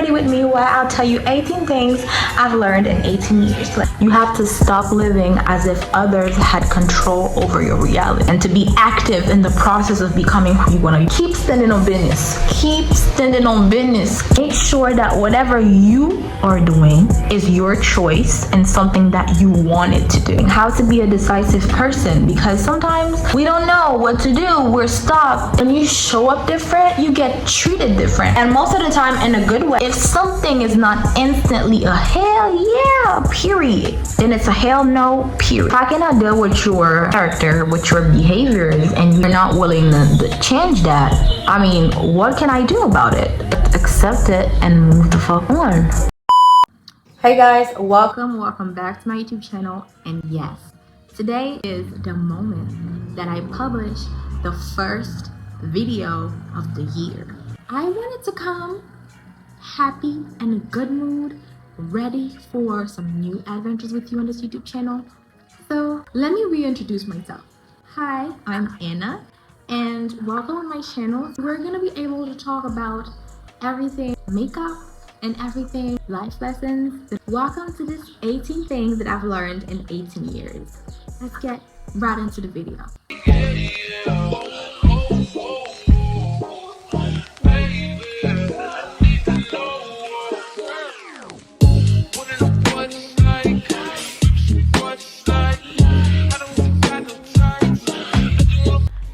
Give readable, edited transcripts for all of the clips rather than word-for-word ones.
ready with me where I'll tell you 18 things I've learned in 18 years. You have to stop living as if others had control over your reality and to be active in the process of becoming who you want to be. Keep standing on business. Keep standing on business. Make sure that whatever you are doing is your choice and something that you wanted to do. How to be a decisive person, because sometimes we don't know what to do. We're stopped. When you show up different, you get treated different, and most of the time in a good way. If something is not instantly a hell yeah period, then it's a hell no period. How can I deal with your character, with your behaviors, and you're not willing to change that? I mean, what can I do about it? Accept it and move the fuck on. Hey guys, welcome back to my YouTube channel. And yes, today is the moment that I publish the first video of the year. I wanted to come happy and in a good mood, ready for some new adventures with you on this YouTube channel. So let me reintroduce myself. Hi, I'm Anna, and welcome on my channel. We're gonna be able to talk about everything makeup and everything life lessons. Welcome to this 18 things that I've learned in 18 years. Let's get right into the video.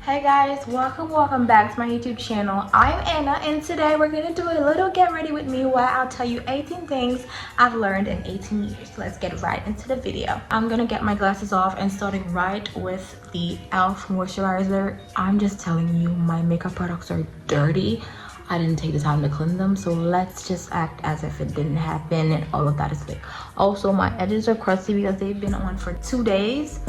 Hey guys, welcome back to my YouTube channel. I'm Anna, and today we're gonna do a little get ready with me where I'll tell you 18 things I've learned in 18 years. Let's get right into the video. I'm gonna get my glasses off and starting right with the e.l.f. moisturizer. I'm just telling you, my makeup products are dirty. I didn't take the time to clean them, so let's just act as if it didn't happen and all of that is fake. Also, my edges are crusty because they've been on for 2 days.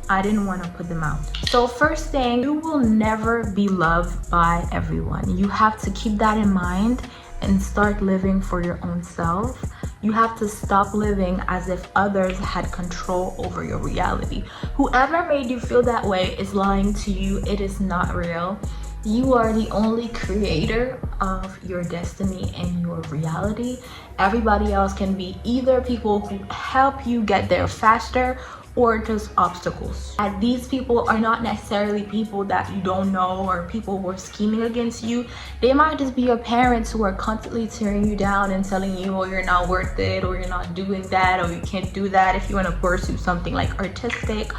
I didn't want to put them out. So first thing, you will never be loved by everyone. You have to keep that in mind and start living for your own self. You have to stop living as if others had control over your reality. Whoever made you feel that way is lying to you. It is not real. You are the only creator of your destiny and your reality. Everybody else can be either people who help you get there faster or just obstacles. And these people are not necessarily people that you don't know or people who are scheming against you. They might just be your parents who are constantly tearing you down and telling you, oh, you're not worth it, or you're not doing that, or you can't do that if you want to pursue something like artistic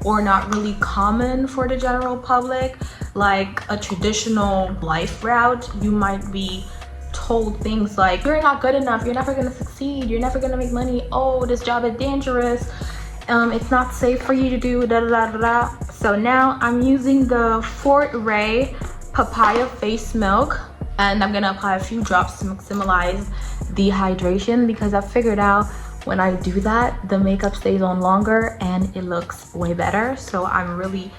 or not really common for the general public, like a traditional life route. You might be told things like, you're not good enough, you're never gonna succeed, you're never gonna make money, oh, this job is dangerous, it's not safe for you to do da da da da. So now I'm using the Fort Ray papaya face milk, and I'm gonna apply a few drops to maximize the hydration, because I figured out when I do that, the makeup stays on longer and it looks way better. So I'm really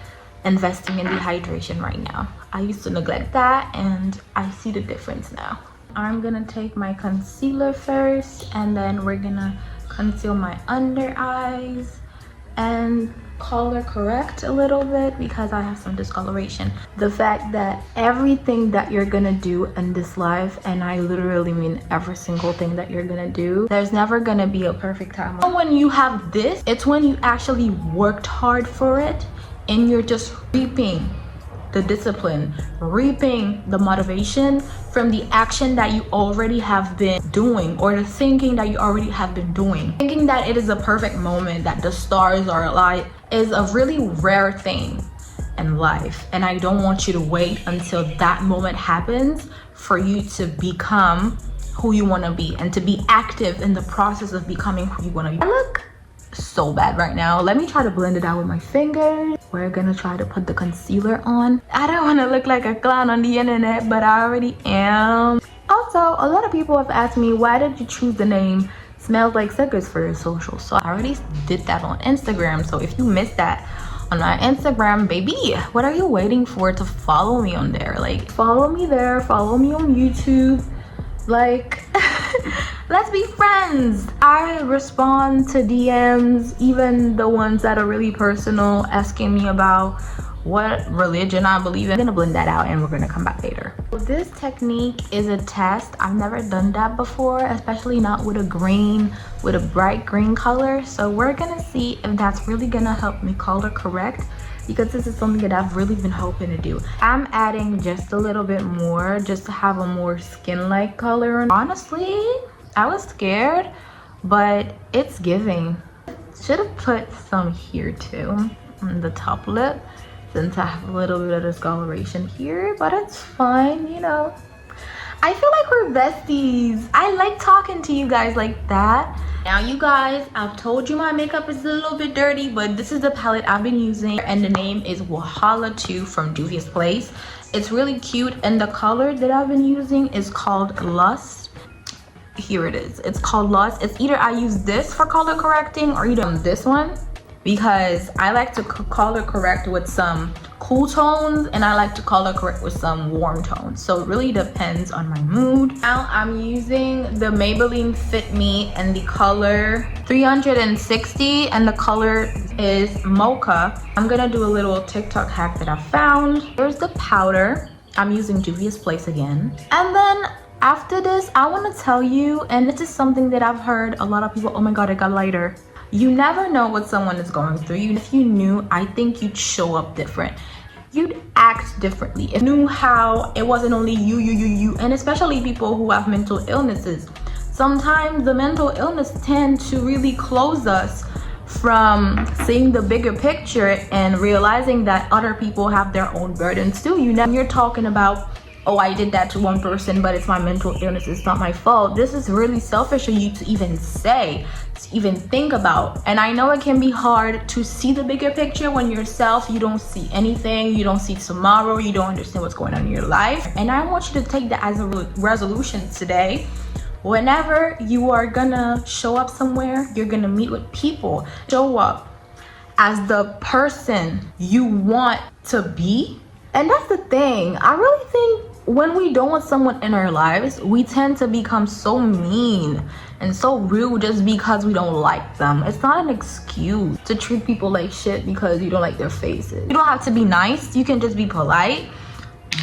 investing in the hydration right now. I used to neglect that and I see the difference now. I'm gonna take my concealer first, and then we're gonna conceal my under eyes and color correct a little bit because I have some discoloration. The fact that everything that you're gonna do in this life, and I literally mean every single thing that you're gonna do, there's never gonna be a perfect time. When you have this, it's when you actually worked hard for it and you're just reaping the discipline, reaping the motivation from the action that you already have been doing, or the thinking that you already have been doing. Thinking that it is a perfect moment, that the stars are aligned, is a really rare thing in life. And I don't want you to wait until that moment happens for you to become who you want to be and to be active in the process of becoming who you want to be. I look so bad right now. Let me try to blend it out with my fingers. We're gonna try to put the concealer on. I don't want to look like a clown on the internet, but I already am. Also, a lot of people have asked me, why did you choose the name Smells Like Cigarettes for your social? So I already did that on Instagram. So if you missed that on my Instagram, baby, what are you waiting for to follow me on there? Like, follow me there, follow me on YouTube. Like, let's be friends. I respond to DMs, even the ones that are really personal, asking me about what religion I believe in. I'm gonna blend that out and we're gonna come back later. This technique is a test. I've never done that before, especially not with a bright green color. So we're gonna see if that's really gonna help me color correct, because this is something that I've really been hoping to do. I'm adding just a little bit more just to have a more skin-like color. Honestly, I was scared, but it's giving. Should have put some here too on the top lip, since I have a little bit of discoloration here, but it's fine, you know. I feel like we're besties. I like talking to you guys like that. Now you guys, I've told you my makeup is a little bit dirty, but this is the palette I've been using, and the name is Wahala 2 from Juvia's Place. It's really cute, and the color that I've been using is called Lust. Here it is. It's called Lust. It's either I use this for color correcting or either this one, because I like to color correct with some cool tones and I like to color correct with some warm tones. So it really depends on my mood. Now I'm using the Maybelline Fit Me and the color 360, and the color is Mocha. I'm gonna do a little TikTok hack that I found. Here's the powder. I'm using Juvia's Place again. And then after this, I want to tell you, and this is something that I've heard a lot of people, oh my god, it got lighter. You never know what someone is going through. If you knew, I think you'd show up different. You'd act differently. If you knew how it wasn't only you, and especially people who have mental illnesses. Sometimes the mental illness tend to really close us from seeing the bigger picture and realizing that other people have their own burdens too. You're talking about, oh, I did that to one person, but it's my mental illness, it's not my fault. This is really selfish of you to even say, to even think about. And I know it can be hard to see the bigger picture when yourself, you don't see anything, you don't see tomorrow, you don't understand what's going on in your life. And I want you to take that as a resolution today. Whenever you are gonna show up somewhere, you're gonna meet with people, show up as the person you want to be. And that's the thing. I really think when we don't want someone in our lives, we tend to become so mean and so rude just because we don't like them. It's not an excuse to treat people like shit because you don't like their faces. You don't have to be nice, you can just be polite,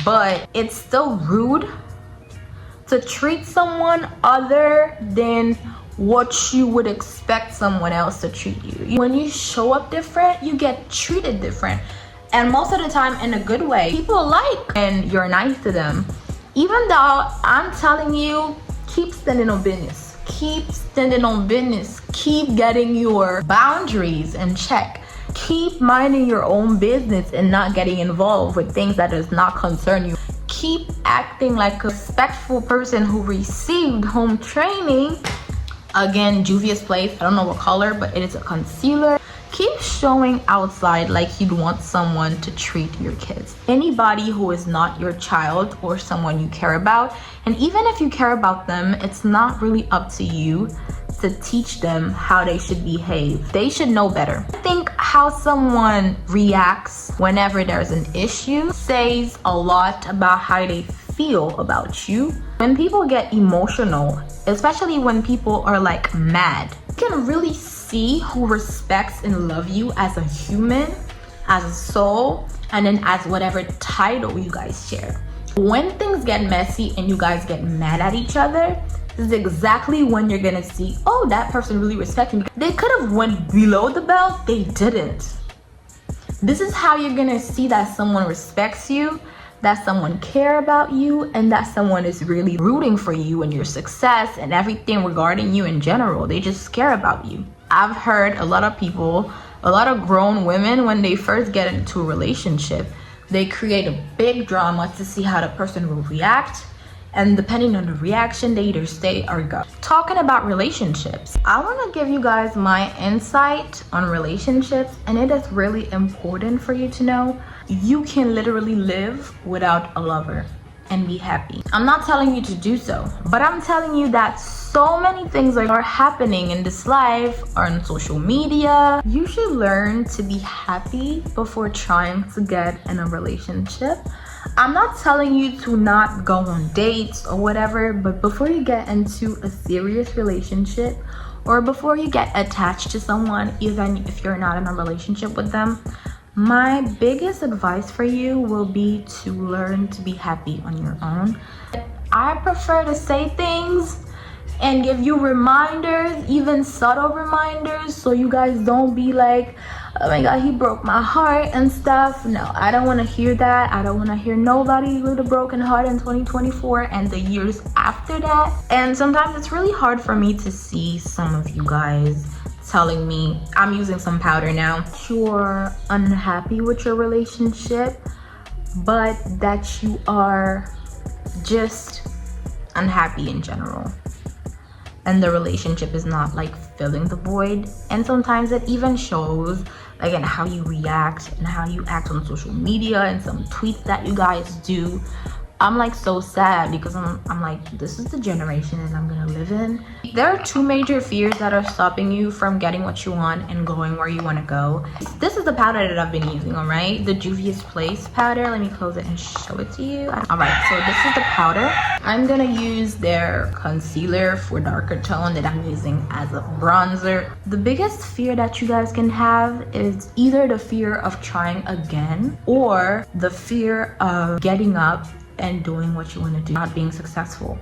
but it's still rude to treat someone other than what you would expect someone else to treat you. When you show up different, you get treated different. And most of the time in a good way. People like and you're nice to them. Even though I'm telling you, keep standing on business. Keep standing on business. Keep getting your boundaries in check. Keep minding your own business and not getting involved with things that does not concern you. Keep acting like a respectful person who received home training. Again, Juvia's Place, I don't know what color, but it is a concealer. Keep showing outside like you'd want someone to treat your kids. Anybody who is not your child or someone you care about, and even if you care about them, it's not really up to you to teach them how they should behave. They should know better. I think how someone reacts whenever there's an issue says a lot about how they feel about you. When people get emotional, especially when people are like mad, you can really see who respects and loves you as a human, as a soul, and then as whatever title you guys share. When things get messy and you guys get mad at each other, this is exactly when you're gonna see, oh, that person really respects me. They could have went below the belt, they didn't. This is how you're gonna see that someone respects you, that someone cares about you, and that someone is really rooting for you and your success and everything regarding you in general. They just care about you. I've heard a lot of people, a lot of grown women, when they first get into a relationship, they create a big drama to see how the person will react. And depending on the reaction, they either stay or go. Talking about relationships, I want to give you guys my insight on relationships, and it is really important for you to know you can literally live without a lover and be happy. I'm not telling you to do so, but I'm telling you that so many things are happening in this life or on social media. You should learn to be happy before trying to get in a relationship. I'm not telling you to not go on dates or whatever, but before you get into a serious relationship or before you get attached to someone, even if you're not in a relationship with them, My biggest advice for you will be to learn to be happy on your own. I prefer to say things and give you reminders, even subtle reminders, so you guys don't be like, oh my god, he broke my heart and stuff. No, I don't want to hear that. I don't want to hear nobody with a broken heart in 2024 and the years after that. And sometimes it's really hard for me to see some of you guys telling me, I'm using some powder now, you're unhappy with your relationship, but that you are just unhappy in general, and the relationship is not like filling the void. And sometimes it even shows like in how you react and how you act on social media and some tweets that you guys do. I'm like so sad because I'm like, this is the generation that I'm gonna live in. There are two major fears that are stopping you from getting what you want and going where you want to go. This is the powder that I've been using, all right? The Juvia's Place powder. Let me close it and show it to you. All right, so this is the powder. I'm gonna use their concealer for darker tone that I'm using as a bronzer. The biggest fear that you guys can have is either the fear of trying again or the fear of getting up and doing what you want to do, not being successful.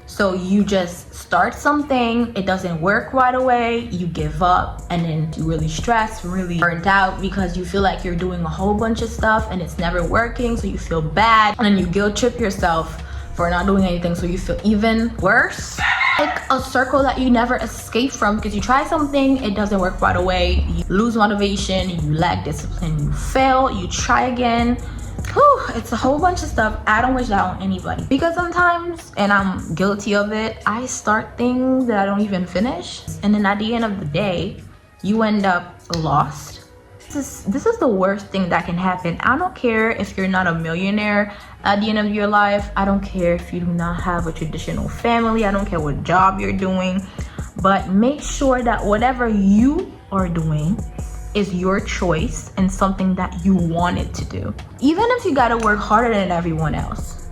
So you just start something, it doesn't work right away, you give up, and then you really stressed, really burnt out because you feel like you're doing a whole bunch of stuff and it's never working, so you feel bad, and then you guilt trip yourself for not doing anything, so you feel even worse. Like a circle that you never escape from, because you try something, it doesn't work right away, you lose motivation, you lack discipline, you fail, you try again. Whew, it's a whole bunch of stuff. I don't wish that on anybody, because sometimes, and I'm guilty of it, I start things that I don't even finish, and then at the end of the day you end up lost. This is the worst thing that can happen. I don't care if you're not a millionaire at the end of your life. I don't care if you do not have a traditional family. I don't care what job you're doing, but make sure that whatever you are doing is your choice and something that you wanted to do. Even if you gotta work harder than everyone else,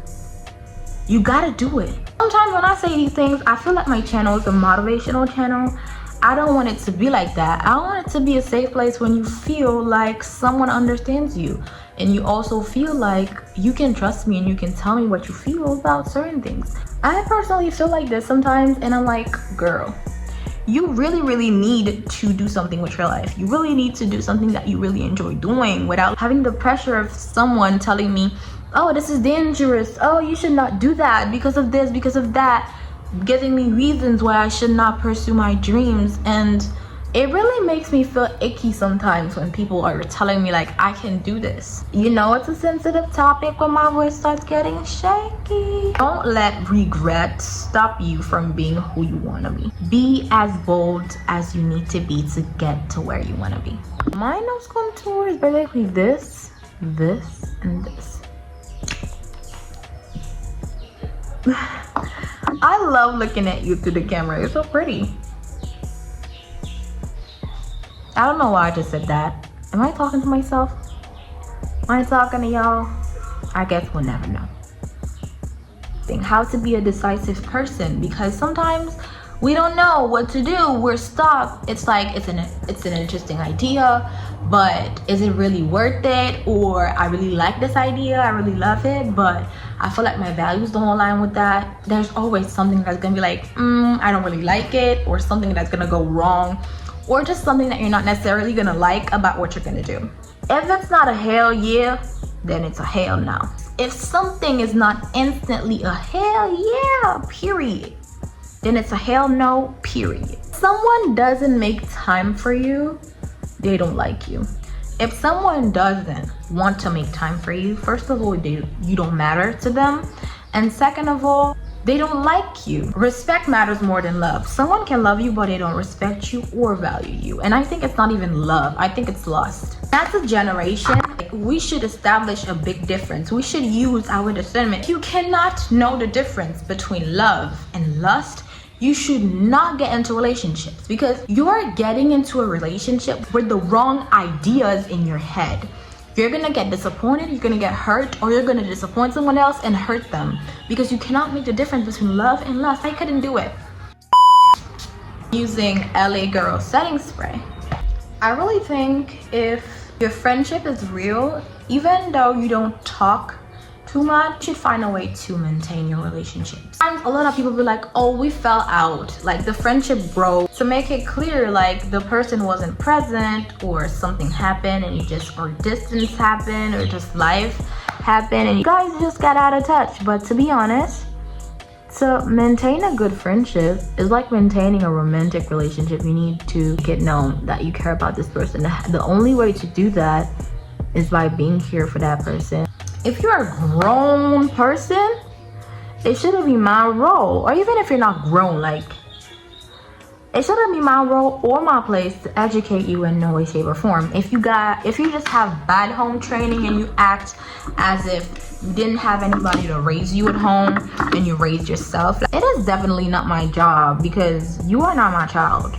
you gotta do it. Sometimes when I say these things, I feel like my channel is a motivational channel. I don't want it to be like that. I want it to be a safe place when you feel like someone understands you, and you also feel like you can trust me and you can tell me what you feel about certain things. I personally feel like this sometimes, and I'm like, girl, you really need to do something with your life. You really need to do something that you really enjoy doing without having the pressure of someone telling me, oh, this is dangerous, oh, you should not do that because of this, because of that, giving me reasons why I should not pursue my dreams. And it really makes me feel icky sometimes when people are telling me like I can do this. You know, it's a sensitive topic when my voice starts getting shaky. Don't let regret stop you from being who you want to be. Be as bold as you need to be to get to where you want to be. My nose contour is basically this, this, and this. I love looking at you through the camera. You're so pretty. I don't know why I just said that. Am I talking to myself? Am I talking to y'all? I guess we'll never know. How to be a decisive person, because sometimes we don't know what to do. We're stuck. It's like it's an interesting idea, but is it really worth it? Or I really like this idea, I really love it, but I feel like my values don't align with that. There's always something that's gonna be like, I don't really like it, or something that's gonna go wrong, or just something that you're not necessarily gonna like about what you're gonna do. If it's not a hell yeah, then it's a hell no. If something is not instantly a hell yeah, period, then it's a hell no, period. If someone doesn't make time for you, they don't like you. If someone doesn't want to make time for you, first of all, you don't matter to them. And second of all, they don't like you. Respect matters more than love. Someone can love you, but they don't respect you or value you. And I think it's not even love. I think it's lust. As a generation, we should establish a big difference. We should use our discernment. You cannot know the difference between love and lust. You should not get into relationships, because you're getting into a relationship with the wrong ideas in your head. You're gonna get disappointed, you're gonna get hurt, or you're gonna disappoint someone else and hurt them, because you cannot make the difference between love and lust. I couldn't do it. Using LA Girl setting spray. I really think if Your friendship is real, even though you don't talk too much, you should find a way to maintain your relationships. A lot of people be like, oh, we fell out, like the friendship broke. To make it clear, like the person wasn't present, or something happened and or distance happened, or just life happened and you guys just got out of touch. But to be honest, to maintain a good friendship is like maintaining a romantic relationship. You need to get known that you care about this person. The only way to do that is by being here for that person. If you're a grown person, it shouldn't be my role, or even if you're not grown, like it shouldn't be my role or my place to educate you in no way, shape, or form. If you just have bad home training and you act as if you didn't have anybody to raise you at home and you raised yourself, it is definitely not my job, because you are not my child.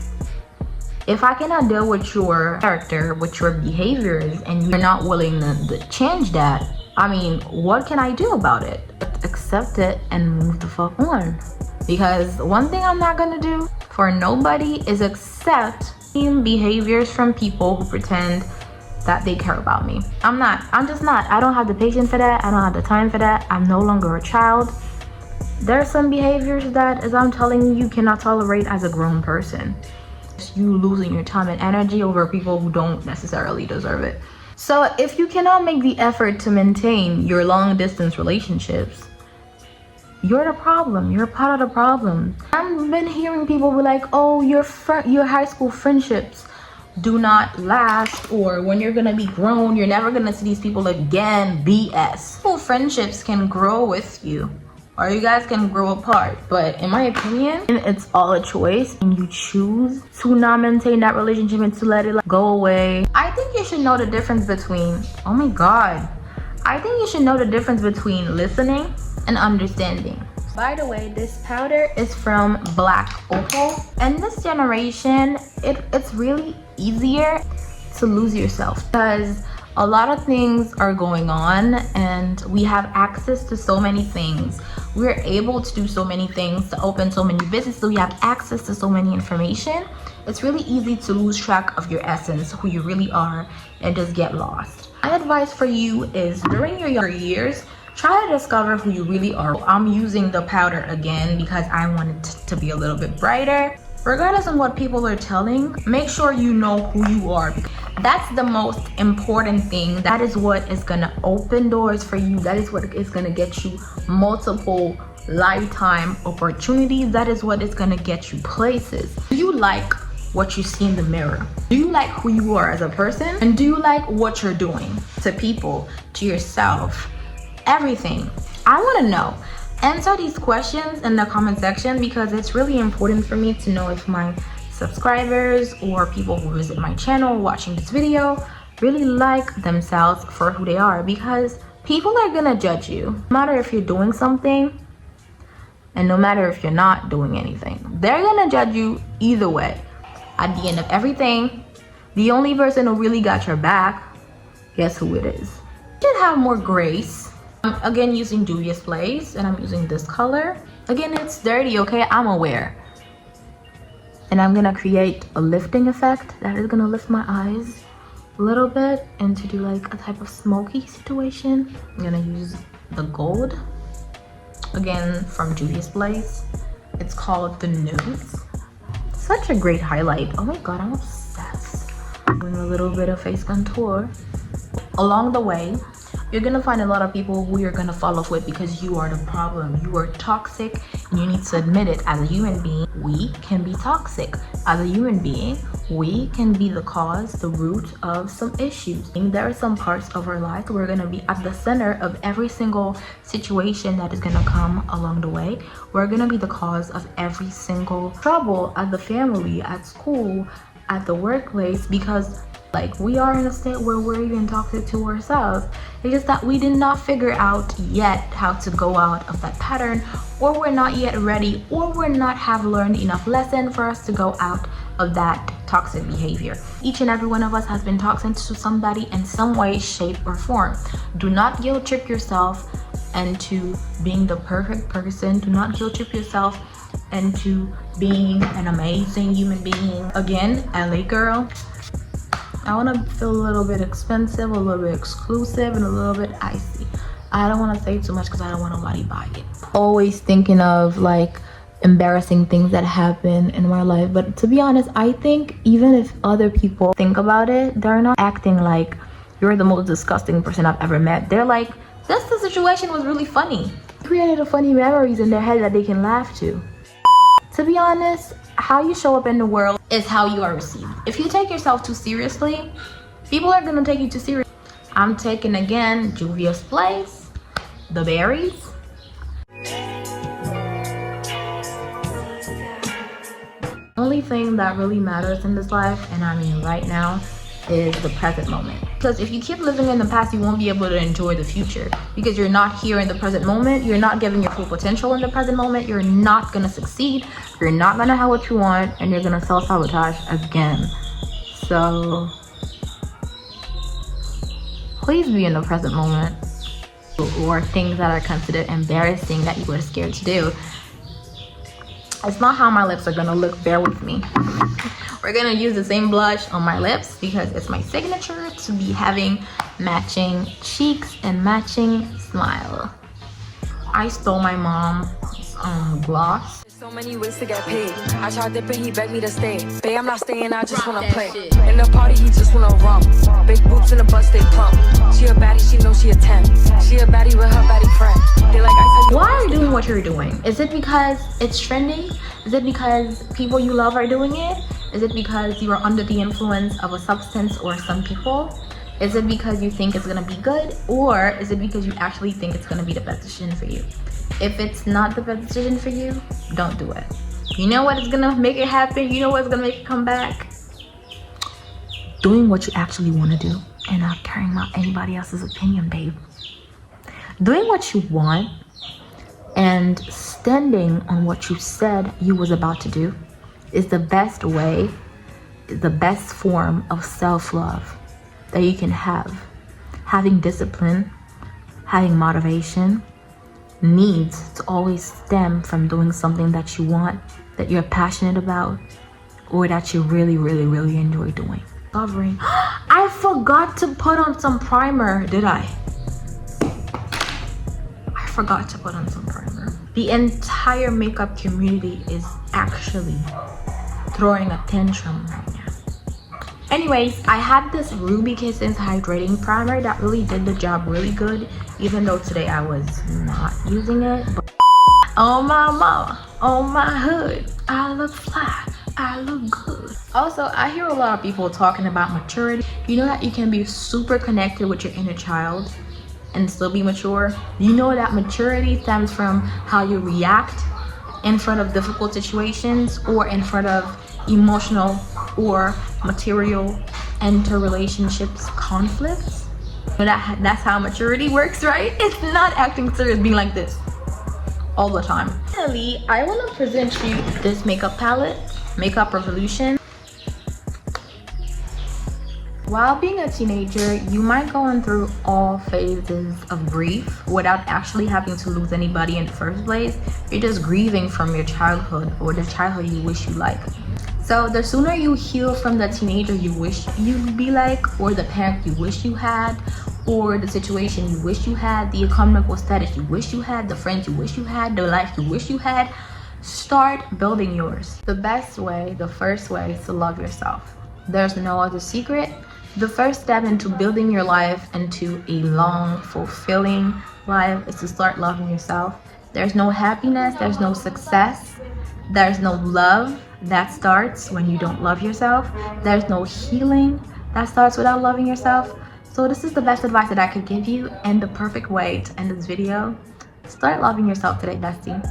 If I cannot deal with your character, with your behaviors, and you're not willing to change that, I mean, what can I do about it? Accept it and move the fuck on. Because one thing I'm not gonna do for nobody is accept behaviors from people who pretend that they care about me. I'm just not. I don't have the patience for that. I don't have the time for that. I'm no longer a child. There are some behaviors that, as I'm telling you cannot tolerate as a grown person. You losing your time and energy over people who don't necessarily deserve it. So if you cannot make the effort to maintain your long distance relationships, you're the problem. You're part of the problem. I've been hearing people be like, oh, your high school friendships do not last, or when you're gonna be grown, you're never gonna see these people again. BS. Full friendships can grow with you, or you guys can grow apart. But in my opinion, it's all a choice, and you choose to not maintain that relationship and to let it go away. I think you should know the difference between, oh my god, I think you should know the difference between listening and understanding. By the way, this powder is from Black Opal, and this generation, it's really easier to lose yourself, because a lot of things are going on and we have access to so many things. We're able to do so many things, to open so many businesses. We have access to so many information. It's really easy to lose track of your essence, who you really are, and just get lost. My advice for you is, during your younger years, try to discover who you really are. I'm using the powder again because I want it to be a little bit brighter. Regardless of what people are telling, make sure you know who you are. That's the most important thing. That is what is gonna open doors for you. That is what is gonna get you multiple lifetime opportunities. That is what is gonna get you places. Do you like what you see in the mirror? Do you like who you are as a person? And do you like what you're doing to people, to yourself, everything? I want to know. Answer these questions in the comment section, because it's really important for me to know if my subscribers or people who visit my channel watching this video really like themselves for who they are. Because people are gonna judge you, no matter if you're doing something and no matter if you're not doing anything. They're gonna judge you either way. At the end of everything, the only person who really got your back, guess who it is? You should have more grace. I'm again using Juvia's Place, and I'm using this color. Again, it's dirty, okay? I'm aware. And I'm gonna create a lifting effect that is gonna lift my eyes a little bit and to do like a type of smoky situation. I'm gonna use the gold, again from Juvia's Place. It's called the Nudes. Such a great highlight. Oh my god, I'm obsessed. Doing a little bit of face contour. Along the way, you're gonna find a lot of people who you're gonna fall off with, because you are the problem. You are toxic, and you need to admit it. As a human being, we can be toxic. As a human being, we can be the cause, the root of some issues. And there are some parts of our life we're gonna be at the center of every single situation that is gonna come along the way. We're gonna be the cause of every single trouble at the family, at school, at the workplace, because like we are in a state where we're even toxic to ourselves. It's just that we did not figure out yet how to go out of that pattern, or we're not yet ready, or we're not have learned enough lesson for us to go out of that toxic behavior. Each and every one of us has been toxic to somebody in some way, shape, or form. Do not guilt trip yourself into being the perfect person. Do not guilt trip yourself into being an amazing human being. Again, LA girl, I want to feel a little bit expensive, a little bit exclusive, and a little bit icy. I don't want to say too much because I don't want nobody to buy it. Always thinking of like embarrassing things that happen in my life, but to be honest, I think even if other people think about it, they're not acting like you're the most disgusting person I've ever met. They're like, this the situation was really funny. Created a funny memories in their head that they can laugh to. To be honest, how you show up in the world is how you are received. If you take yourself too seriously, people are gonna take you too seriously. I'm taking again Juvia's Place, the berries. Only thing that really matters in this life, and I mean right now, is the present moment. Because if you keep living in the past, you won't be able to enjoy the future. Because you're not here in the present moment, you're not giving your full potential in the present moment, you're not gonna succeed, you're not gonna have what you want, and you're gonna self-sabotage again. So please be in the present moment. Or things that are considered embarrassing that you were scared to do. It's not how my lips are gonna look, bear with me. We're gonna use the same blush on my lips because it's my signature to be having matching cheeks and matching smile. I stole my mom's gloss. So many ways to get paid. I tried dipping, he begged me to stay. Babe, I'm not staying, I just wanna play. In the party, he just wanna romp. Big boobs in the bus, they plump. She a baddie, she knows she a 10. She a baddie with her baddie friend. They like, I said, why are you doing what you're doing? Is it because it's trending? Is it because people you love are doing it? Is it because you are under the influence of a substance or some people? Is it because you think it's gonna be good? Or is it because you actually think it's gonna be the best decision for you? If it's not the best decision for you, don't do it. You know what is gonna make it happen? You know what's gonna make it come back? Doing what you actually wanna do and not caring about anybody else's opinion, babe. Doing what you want and standing on what you said you was about to do is the best way, the best form of self-love that you can have. Having discipline, having motivation, needs to always stem from doing something that you want, that you're passionate about, or that you really, really, really enjoy doing. Covering. I forgot to put on some primer, did I? I forgot to put on some primer. The entire makeup community is actually throwing a tantrum right now. Anyways, I had this Ruby Kisses hydrating primer that really did the job really good, even though today I was not using it. But oh my mama, oh my hood, I look fly, I look good. Also, I hear a lot of people talking about maturity. You know that you can be super connected with your inner child and still be mature? You know that maturity stems from how you react in front of difficult situations or in front of emotional or material interrelationships conflicts. So that's how maturity works, right? It's not acting serious, being like this all the time. Finally, I want to present you this makeup palette, Makeup Revolution. While being a teenager, you might go through all phases of grief without actually having to lose anybody in the first place. You're just grieving from your childhood or the childhood you wish you like. So the sooner you heal from the teenager you wish you'd be like, or the parent you wish you had, or the situation you wish you had, the economical status you wish you had, the friends you wish you had, the life you wish you had, start building yours. The best way, the first way, is to love yourself. There's no other secret. The first step into building your life into a long, fulfilling life is to start loving yourself. There's no happiness, there's no success, there's no love that starts when you don't love yourself. There's no healing that starts without loving yourself. So this is the best advice that I could give you, and the perfect way to end this video. Start loving yourself today, bestie.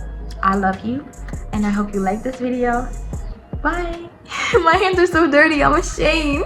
I love you, and I hope you like this video. Bye. My hands are so dirty, I'm ashamed.